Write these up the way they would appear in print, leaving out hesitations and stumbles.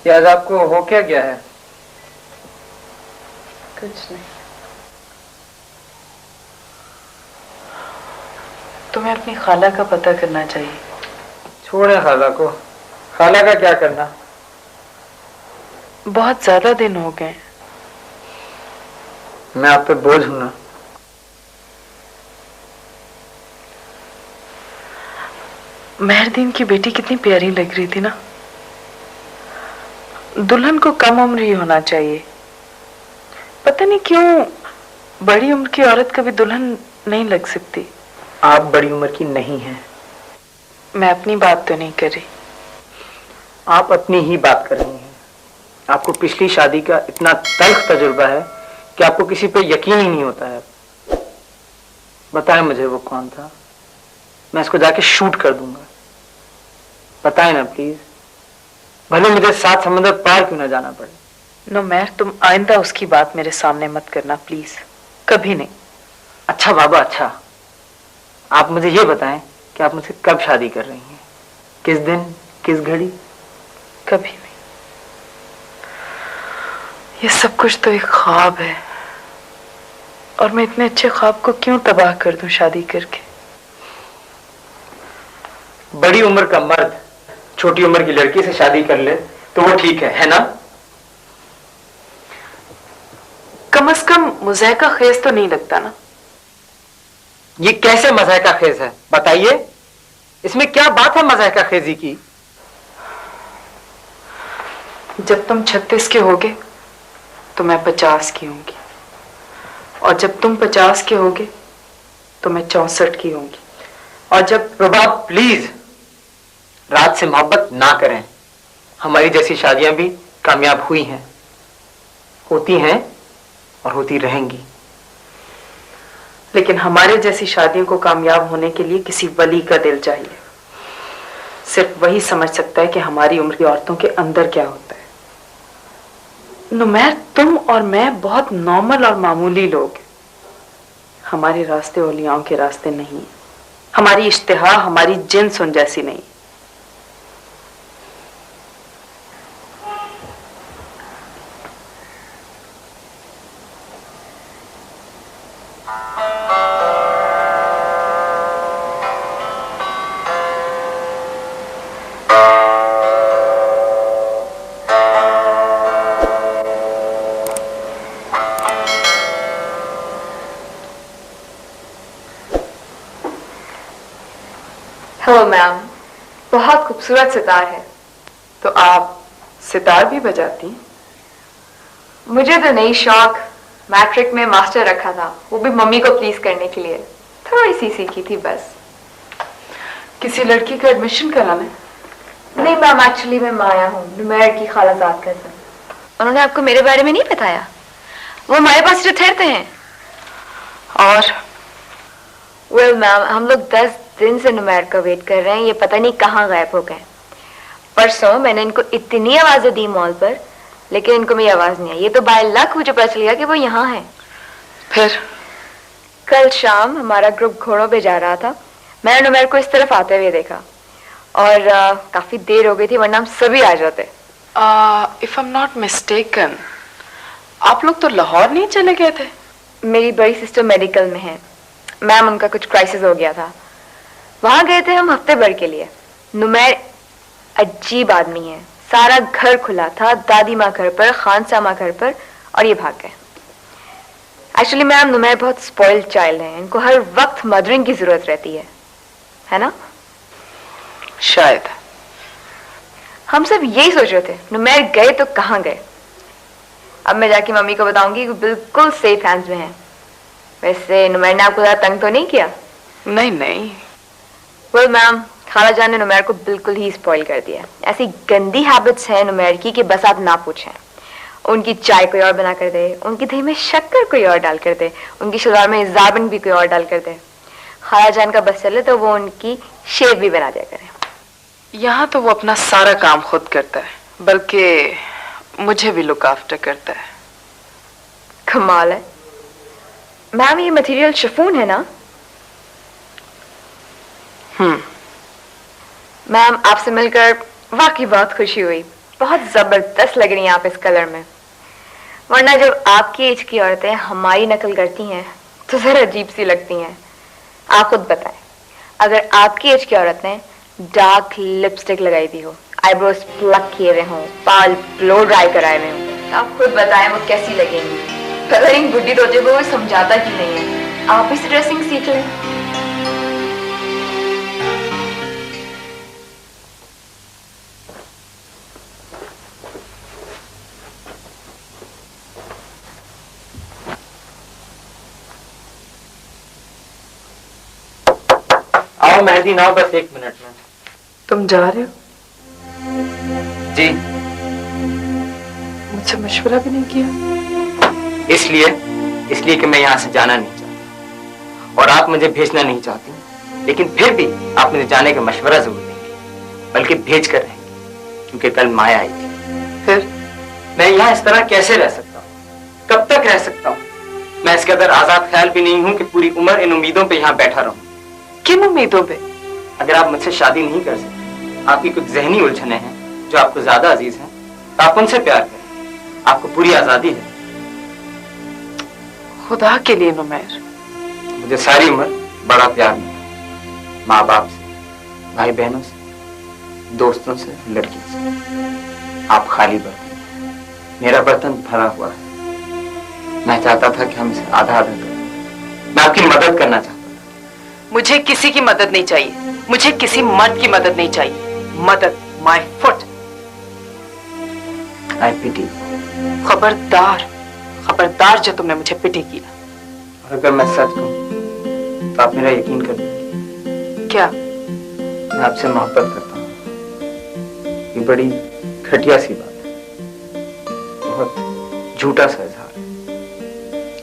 कि आज आपको हो क्या गया है? कुछ नहीं। तुम्हें अपनी खाला का पता करना चाहिए। छोड़े खाला को। खाला का क्या करना? बहुत ज्यादा दिन हो गए। मैं आप पे बोझ हूं ना। मेहरदीन की बेटी कितनी प्यारी लग रही थी ना। दुल्हन को कम उम्र ही होना चाहिए। पता नहीं क्यों बड़ी उम्र की औरत कभी दुल्हन नहीं लग सकती। आप बड़ी उम्र की नहीं हैं। मैं अपनी बात तो नहीं कर रही। आप अपनी ही बात कर रही हैं। आपको पिछली शादी का इतना तल्ख तजुर्बा है कि आपको किसी पे यकीन ही नहीं होता है। बताएं मुझे वो कौन था, मैं इसको जाके शूट कर दूंगा। बताएं ना प्लीज, भले मुझे 7 समुंदर पार क्यों ना जाना पड़े। नुमैर, तुम आइंदा उसकी बात मेरे सामने मत करना प्लीज, कभी नहीं। अच्छा बाबा अच्छा, आप मुझे ये बताएं कि आप मुझसे कब शादी कर रही हैं, किस दिन, किस घड़ी? कभी नहीं। ये सब कुछ तो एक ख्वाब है, और मैं इतने अच्छे ख्वाब को क्यों तबाह कर दूं शादी करके। बड़ी उम्र का मर्द छोटी उम्र की लड़की से शादी कर ले तो वो ठीक है ना? कम से कम मुज़ाहिका खेज तो नहीं लगता ना। ये कैसे मज़ाहिका खेज है, बताइए। इसमें क्या बात है मज़ाहिका खेजी की? जब तुम 36 के होगे तो मैं 50 की होंगी, और जब तुम 50 के होगे तो मैं 64 की होंगी। और जब प्रभाव प्लीज रात से मोहब्बत ना करें। हमारी जैसी शादियां भी कामयाब हुई हैं, होती हैं और होती रहेंगी। लेकिन हमारे जैसी शादियों को कामयाब होने के लिए किसी वली का दिल चाहिए। सिर्फ वही समझ सकता है कि हमारी उम्र की औरतों के अंदर क्या होता है। नुमैर, तुम और मैं बहुत नॉर्मल और मामूली लोग हैं। हमारे रास्ते औलियाओं के रास्ते नहीं, हमारी इश्तिहा हमारी जिन्स उन जैसी नहीं। हेलो मैम, बहुत खूबसूरत सितार है। तो आप सितार भी बजाती हैं? मुझे तो नहीं शौक, मैट्रिक में मास्टर रखा था, वो भी मम्मी को प्लीज करने के लिए। थोड़ी सी सीखी थी बस। किसी लड़की का एडमिशन कराना? नहीं मैम, एक्चुअली मैं माया हूँ, नुमैर की खालाजाद कज़न। उन्होंने आपको मेरे बारे में नहीं बताया? वो हमारे पास जो ठहरते हैं। और वेल मैम, हम लोग 10 दिन से नुमैर का वेट कर रहे हैं। ये पता नहीं कहाँ गायब हो गए। परसों मैंने इनको इतनी आवाजें दी मॉल पर, लेकिन इनको मेरी आवाज नहीं आई। ये तो बाय लक मुझे पता चल गया कि वो यहाँ है। फिर कल शाम हमारा ग्रुप घोड़ों पे जा रहा था। मैंने नुमैर को इस तरफ आते हुए देखा, और काफी देर हो गई थी, वरना हम सभी आ जाते। If I am not mistaken, आप लोग तो लाहौर नहीं चले गए थे? मेरी बड़ी सिस्टर मेडिकल में है मैम, उनका कुछ क्राइसिस हो गया था। वहां गए थे हम हफ्ते भर के लिए। नुमैर अजीब आदमी है। सारा घर खुला था, दादी माँ घर पर, खान सामा घर पर, और ये भाग गए। एक्चुअली मैम, नुमैर बहुत स्पॉइल्ड चाइल्ड है। इनको हर वक्त मदरिंग की जरूरत रहती है ना? शायद। हम सब यही सोच रहे थे नुमैर गए तो कहाँ गए। अब मैं जाके मम्मी को बताऊंगी कि बिल्कुल सेफ हैंड्स में है। वैसे नुमैर ने आपको ज्यादा तंग तो नहीं किया? नहीं नहीं। वेल मैम, खाला जान ने नुमैर को बिल्कुल ही स्पॉइल कर दिया। ऐसी गंदी हैबिट्स हैं नुमैर की कि बस आप ना पूछें। उनकी चाय कोई और बना कर दे, उनकी दही में शक्कर कोई और डाल कर दे, उनकी शलवार में जाबिन भी कोई और डाल कर दे। खाला जान का बस चले तो वो उनकी शेव भी बना दिया करे। यहाँ तो वो अपना सारा काम खुद करता है, बल्कि मुझे भी लुक आफ्टर करता है। कमाल है मैम। ये मटेरियल शिफॉन है ना? मैम, आपसे मिलकर वाकई बहुत खुशी हुई। बहुत जबरदस्त लग रही हैं आप इस कलर में। वरना जब आपकी एज की औरतें हमारी नकल करती हैं तो जरा अजीब सी लगती हैं। आप खुद बताएं, अगर आपकी एज की औरत ने डार्क लिपस्टिक लगाई दी हो, आईब्रोज प्लक किए हुए हों, बाल ब्लो ड्राई कराए हुए हों, तो आप खुद बताएं वो कैसी लगेंगी। कलरिंग बुढ़ी रोजे को वो समझाता क्यों नहीं है? आप इस ड्रेसिंग सीख लें। आओ मेहंदी ना, बस 1 मिनट में। तुम जा रहे हो? जी। मुझसे मशवरा भी नहीं किया? इसलिए कि मैं यहाँ से जाना नहीं चाहती और आप मुझे भेजना नहीं चाहती, लेकिन फिर भी आप मुझे जाने का मशवरा जरूर देंगे, बल्कि भेज कर रहेंगे, क्योंकि कल माया आई थी। फिर मैं यहाँ इस तरह कैसे रह सकता हूँ? कब तक रह सकता हूँ? मैं इस कदर आजाद ख्याल भी नहीं हूँ कि पूरी उम्र इन उम्मीदों पे यहाँ बैठा रहूं। किन उम्मीदों पे? अगर आप मुझसे शादी नहीं कर सकते, आपकी कुछ जहनी उलझने हैं जो आपको ज्यादा अजीज हैं, तो आप उनसे प्यार करें, आपको पूरी आजादी है। खुदा के लिए नुमैर, मुझे सारी उम्र बड़ा प्यार मिला, माँ बाप से, भाई बहनों से, दोस्तों से, लड़कियों से। आप खाली बर्तन हैं, मेरा बर्तन भरा हुआ है। मैं चाहता था कि हम इसे आधा आधा करें। मैं आपकी मदद करना चाहता था। मुझे किसी की मदद नहीं चाहिए, मुझे किसी मर्द की मदद नहीं चाहिए। मदद, माय फुट। आई पिटी। खबरदार, खबरदार जो तुमने मुझे पिटी किया। और अगर मैं सच कहूं तो आप मेरा यकीन कर लेंगे। क्या? मैं आपसे मोहब्बत करता हूँ। ये बड़ी घटिया सी बात है, बहुत झूठा सा इजहार है।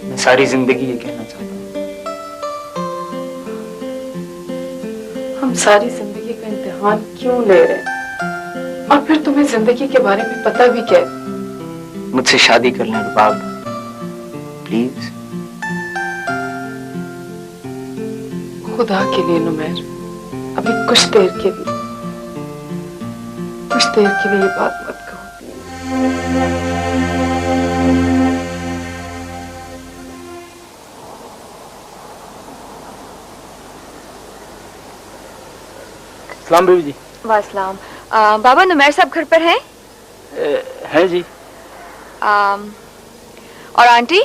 मैं सारी जिंदगी ये कहना चाहता हूँ। हम सारी जिंदगी का इम्तिहान क्यों ले रहे हैं? और फिर तुम्हें जिंदगी के बारे में पता भी क्या है? मुझसे शादी कर लें रुबाब, प्लीज। खुदा के लिए नुमैर, अभी कुछ देर के लिए ये बात मत कहो। सलाम बीबी जी। वासलाम। बाबा नुमैर साहब घर पर हैं? हैं जी। और आंटी?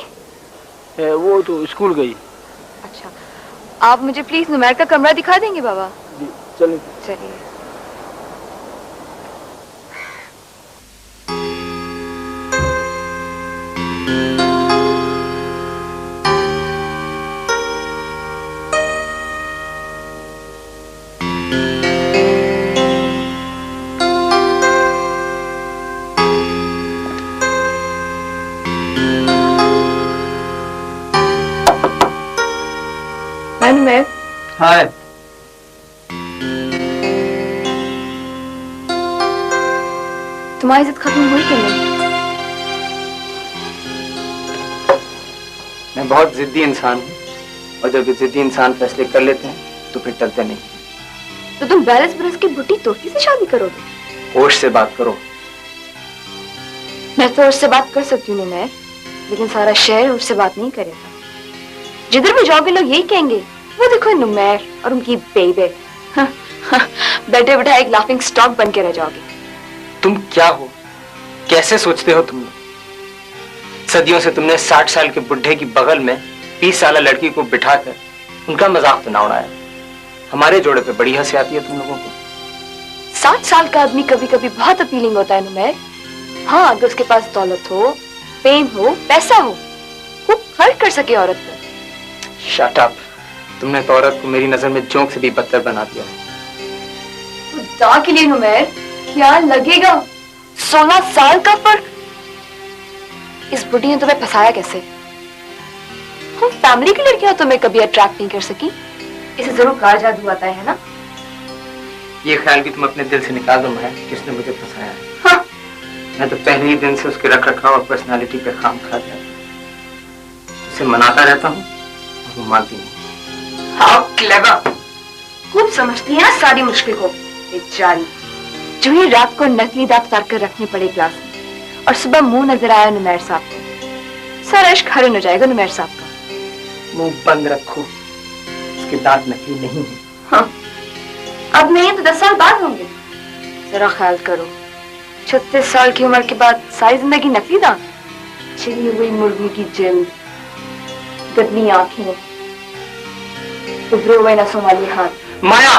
वो तो स्कूल गई। अच्छा, आप मुझे प्लीज नुमैर का कमरा दिखा देंगे बाबा? जी चलिए। चलिए। नुमैर, हाय। तुम्हारी इज्जत खत्म हुई कि नहीं? मैं बहुत जिद्दी इंसान हूँ, और जब जिद्दी इंसान फैसले कर लेते हैं तो फिर टलते नहीं। तो तुम 42 बरस की बुढ़ी तोती से शादी करोगे? होश से बात करो। मैं तो उससे बात कर सकती हूँ नुमैर, लेकिन सारा शहर उससे बात नहीं करेगा। जिधर भी जाओगे लोग यही कहेंगे, वो देखो नुमैर और उनकी बेबे। बैठे बैठे एक लाफिंग स्टॉक बन के रह जाओगे। तुम क्या हो? कैसे सोचते हो तुम लोग? सदियों से तुमने 60 साल के बुढ़े की बगल में 20 साल लड़की को बिठाकर उनका मजाक तो ना उड़ाया। हमारे जोड़े पे बड़ी हंसी आती है तुम लोगों को। 60 साल का आदमी कभी कभी बहुत अपीलिंग होता है नुमैर। हाँ, अगर उसके पास दौलत हो, फेम हो, पैसा हो, वो खर्च कर सके औरत पर। Shut up. तुमने तो औरत को मेरी नजर में जोंक से भी बदतर बना दिया। खुदा के लिए नुमैर, क्या लगेगा 16 साल का फर्क? इस बुढ़ी ने तुम्हें फंसाया कैसे? हम फैमिली की लड़कियां तुम्हें कभी अट्रैक्ट नहीं कर सकी। इसे जरूर काला जादू आता है ना? ये ख्याल भी तुम अपने दिल से निकाल दो महक, किसने मुझे फंसाया है। हाँ। मैं तो पहले ही दिन से उसके रख रखाव और पर्सनालिटी पे खाम खा गया। उसे मनाता रहता हूँ, वो मानती नहीं। How clever. खूब समझती है ना सारी मुश्किल को, बेचारी। जो ही रात को नकली दांत उतार कर रखने पड़े क्लास में और सुबह मुंह नजर आया नुमैर साहब को, सारा इश्क हरण हो जाएगा नुमैर साहब का। मुंह बंद रखो, उसके दांत नकली नहीं है। हाँ, अब नहीं है तो 10 साल बाद होंगे। जरा ख्याल करो, 36 साल की उम्र के बाद सारी जिंदगी नकली दांत, छिली हुई मुर्गी की जिल्द, गदनी आंखें, उभरे हुए नसों वाली हाथ। माया!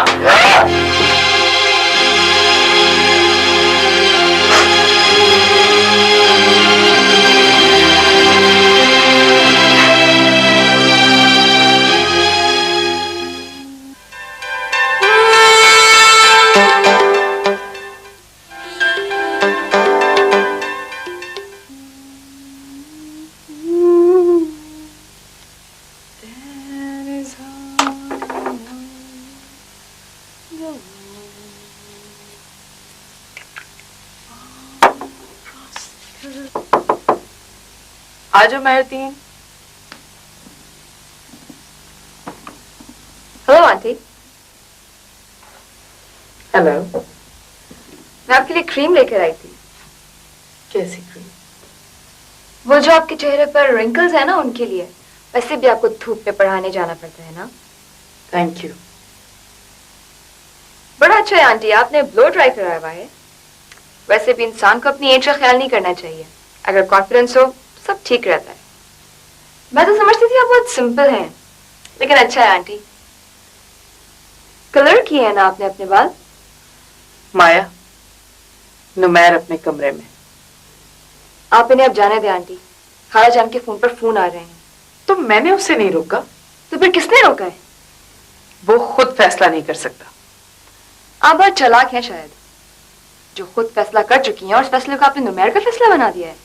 आजो मेहरदीन। Hello aunty. हेलो। मैं आपके लिए क्रीम लेकर आई थी। कैसी क्रीम? वो जो आपके चेहरे पर रिंकल्स है ना, उनके लिए। वैसे भी आपको धूप में पढ़ाने जाना पड़ता है ना। Thank you. बड़ा अच्छा है आंटी, आपने ब्लो ड्राई कराया हुआ है। वैसे भी इंसान को अपनी एज का ख्याल नहीं करना चाहिए। अगर कॉन्फिडेंस हो सब ठीक रहता है। मैं तो समझती थी आप बहुत सिंपल हैं, लेकिन अच्छा है आंटी। कलर किए है ना आपने अपने बाल? माया, नुमैर अपने कमरे में। आप इन्हें अब जाने दें आंटी, खाला जान के फोन पर फोन आ रहे हैं। तो मैंने उससे नहीं रोका। तो फिर किसने रोका है? वो खुद फैसला नहीं कर सकता। आप बहुत चालाक हैं शायद, जो खुद फैसला कर चुकी हैं और उस फैसले को आपने नुमैर का फैसला बना दिया है।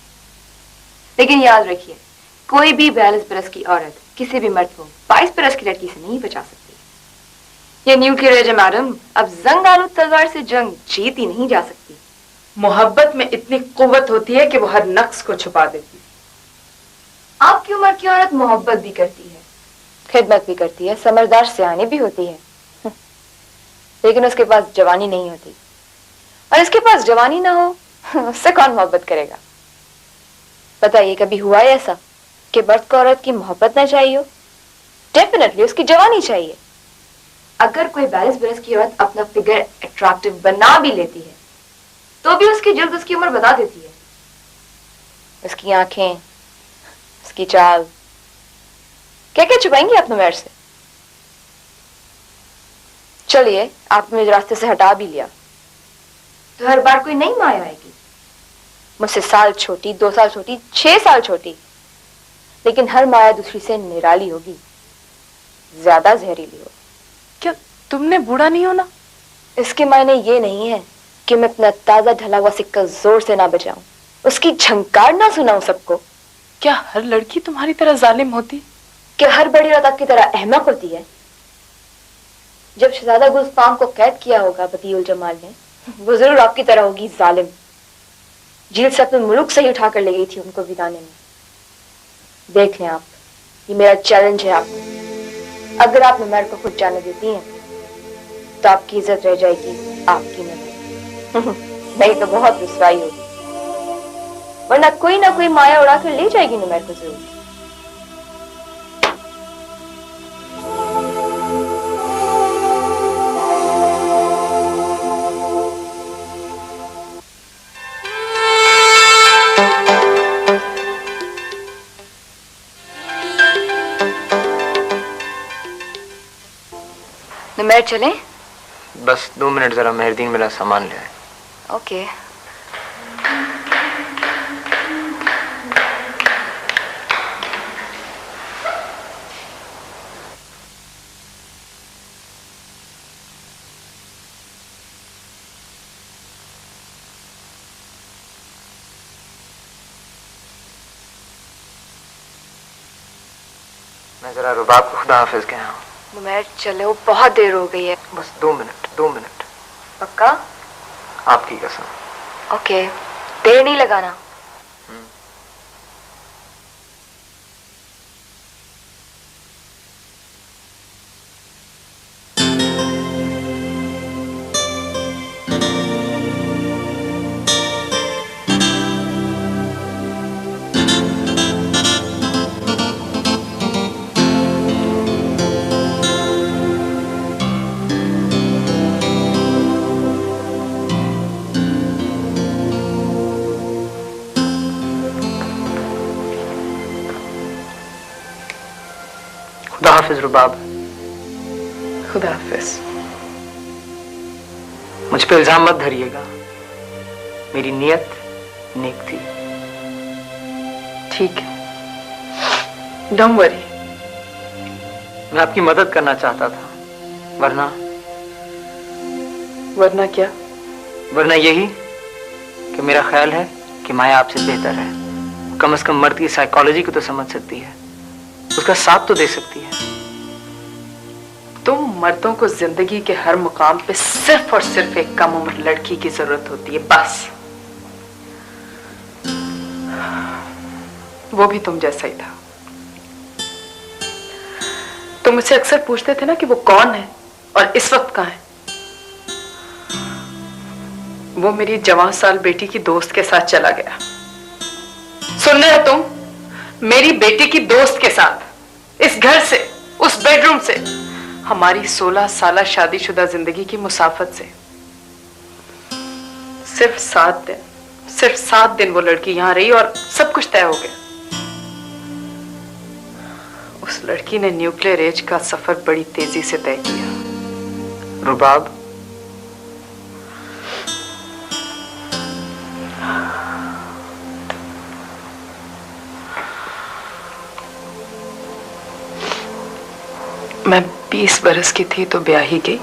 लेकिन याद रखिए, कोई भी 42 बरस की औरत किसी भी मर्द को 22 बरस की लड़की से नहीं बचा सकती। ये न्यूक्लियर एज है मैडम, अब जंग आलू तलवार से जंग जीती नहीं जा सकती। मोहब्बत में इतनी कुव्वत होती है कि वो हर नक्स को छुपा देती है। आपकी उम्र की औरत मोहब्बत भी करती है, खिदमत भी करती है, समझदार सियानी भी होती है, लेकिन उसके पास जवानी नहीं होती। और इसके पास जवानी ना हो उससे कौन मोहब्बत करेगा? बताइए, कभी हुआ है ऐसा कि मर्द को औरत की मोहब्बत ना चाहिए हो? डेफिनेटली उसकी जवानी चाहिए। अगर कोई 42 बरस की औरत अपना फिगर अट्रैक्टिव बना भी लेती है तो भी उसकी जल्द उसकी उम्र बता देती है। उसकी आंखें, उसकी चाल, क्या क्या छुपाएंगी आप नुमैर से? चलिए, आपने मुझे रास्ते से हटा भी लिया तो हर बार कोई नई माया आएगी, मुझसे साल छोटी, 2 साल छोटी, 6 साल छोटी, लेकिन हर माया दूसरी से निराली होगी, ज्यादा जहरीली होगी। क्या तुमने बूढ़ा नहीं होना? इसके मायने ये नहीं है कि मैं अपना ताजा ढला हुआ सिक्का जोर से ना बजाऊं, उसकी झंकार ना सुनाऊं सबको। क्या हर लड़की तुम्हारी तरह जालिम होती? क्या हर बड़ी औरत आपकी तरह अहमक होती है? जब शहजादा गुलफाम को कैद किया होगा बदीउल जमाल ने, वो जरूर आपकी तरह होगी जालिम। जेल से अपने मुल्क से ही उठा कर ले गई थी उनको विदाने में। देख लें आप, ये मेरा चैलेंज है आपको। अगर आप नुमैर को खुद जाने देती हैं तो आपकी इज्जत रह जाएगी आपकी नजर नहीं तो बहुत रुसवाई होगी, वरना कोई ना कोई माया उड़ा कर ले जाएगी नुमैर को जरूर। नुमैर चलें? बस 2 मिनट, जरा मेहरदीन मेरा सामान ले आए। ओके। मैं जरा रुबाब को खुदा हाफिज कहा हूँ। नुमैर चलो, बहुत देर हो गई है। बस 2 मिनट, 2 मिनट। पक्का? आपकी कसम। ओके, देर नहीं लगाना। हाफिज रुबाब। खुदा हाफिज। मुझ पे इल्जाम मत धरिएगा, मेरी नीयत नेक थी। ठीक है, डोंट वरी। मैं आपकी मदद करना चाहता था, वरना वरना क्या? वरना यही कि मेरा ख्याल है कि माया आपसे बेहतर है। कम से कम मर्द की साइकोलॉजी को तो समझ सकती है, उसका साथ तो दे सकती है। तुम मर्दों को जिंदगी के हर मुकाम पे सिर्फ और सिर्फ एक कम उम्र लड़की की जरूरत होती है, बस। वो भी तुम जैसा ही था। तुम मुझसे अक्सर पूछते थे ना कि वो कौन है और इस वक्त कहां है। वो मेरी जवान साल बेटी की दोस्त के साथ चला गया। सुन रहे हो तुम? मेरी बेटी की दोस्त के साथ, इस घर से, उस बेडरूम से, हमारी 16 साल शादीशुदा जिंदगी की मुसाफत से। सिर्फ 7 दिन वो लड़की यहां रही और सब कुछ तय हो गया। उस लड़की ने न्यूक्लियर एज का सफर बड़ी तेजी से तय किया। रुबाब, मैं 20 बरस की थी तो ब्याही गई,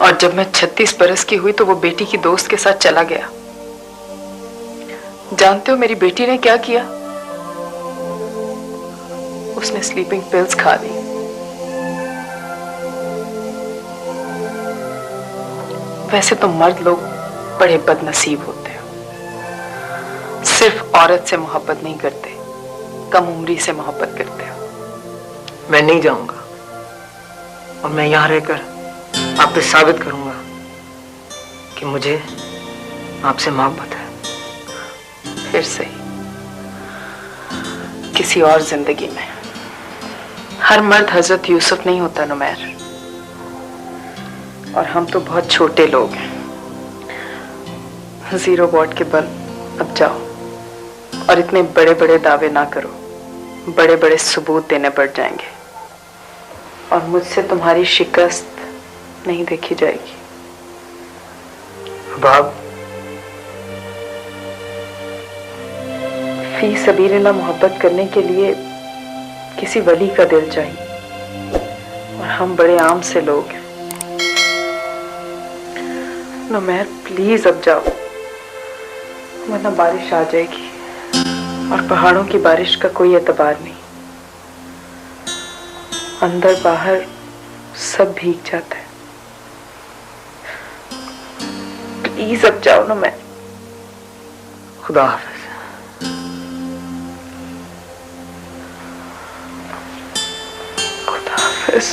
और जब मैं 36 बरस की हुई तो वो बेटी की दोस्त के साथ चला गया। जानते हो मेरी बेटी ने क्या किया? उसने स्लीपिंग पिल्स खा ली। वैसे तो मर्द लोग बड़े बदनसीब होते हो, सिर्फ औरत से मोहब्बत नहीं करते, कम उम्री से मोहब्बत करते हो। मैं नहीं जाऊंगा और मैं यहां रहकर आप पे साबित करूंगा कि मुझे आपसे मोहब्बत है। फिर से किसी और जिंदगी में। हर मर्द हजरत यूसुफ नहीं होता नुमैर, और हम तो बहुत छोटे लोग हैं। 0 वॉट के बल अब जाओ और इतने बड़े बड़े दावे ना करो, बड़े बड़े सबूत देने पड़ जाएंगे और मुझसे तुम्हारी शिकस्त नहीं देखी जाएगी। रुबाब, फी सबीलिल्लाह मोहब्बत करने के लिए किसी वली का दिल चाहिए, और हम बड़े आम से लोग हैं। नुमैर प्लीज अब जाओ, वरना बारिश आ जाएगी और पहाड़ों की बारिश का कोई एतबार नहीं। अंदर बाहर सब भीग जाता है। प्लीज अब जाओ ना। मैं खुदा हाफिज। खुदा हाफिज।